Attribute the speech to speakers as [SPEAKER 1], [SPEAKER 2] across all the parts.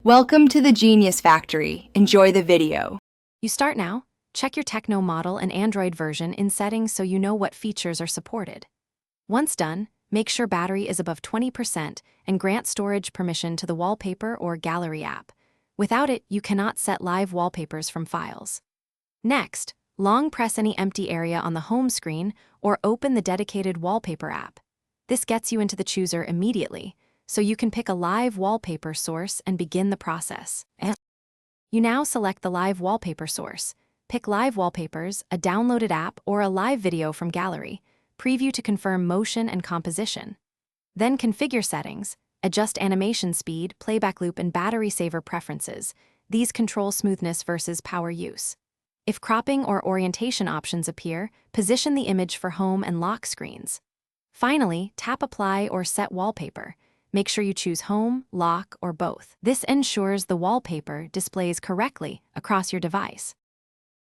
[SPEAKER 1] Welcome to the Genius Factory. Enjoy the video.
[SPEAKER 2] You start now. Check your Tecno model and Android version in settings so you know what features are supported. Once done, make sure battery is above 20% and grant storage permission to the Wallpaper or Gallery app. Without it, you cannot set live wallpapers from files. Next, long press any empty area on the home screen or open the dedicated Wallpaper app. This gets you into the chooser immediately, so you can pick a live wallpaper source and begin the process. You now select the live wallpaper source. Pick Live Wallpapers, a downloaded app, or a live video from Gallery. Preview to confirm motion and composition. Then configure settings, adjust animation speed, playback loop, and battery saver preferences. These control smoothness versus power use. If cropping or orientation options appear, position the image for home and lock screens. Finally, tap Apply or Set Wallpaper. Make sure you choose Home, Lock, or both. This ensures the wallpaper displays correctly across your device.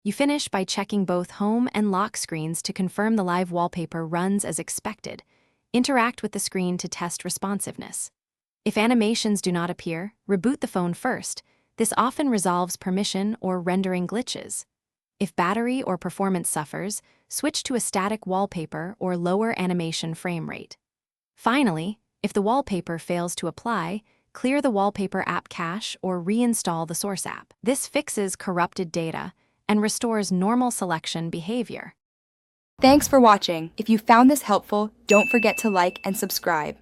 [SPEAKER 2] You finish by checking both home and lock screens to confirm the live wallpaper runs as expected. Interact with the screen to test responsiveness. If animations do not appear, reboot the phone first. This often resolves permission or rendering glitches. If battery or performance suffers, switch to a static wallpaper or lower animation frame rate. Finally, if the wallpaper fails to apply, clear the Wallpaper app cache or reinstall the source app. This fixes corrupted data and restores normal selection behavior.
[SPEAKER 1] Thanks for watching. If you found this helpful, don't forget to like and subscribe.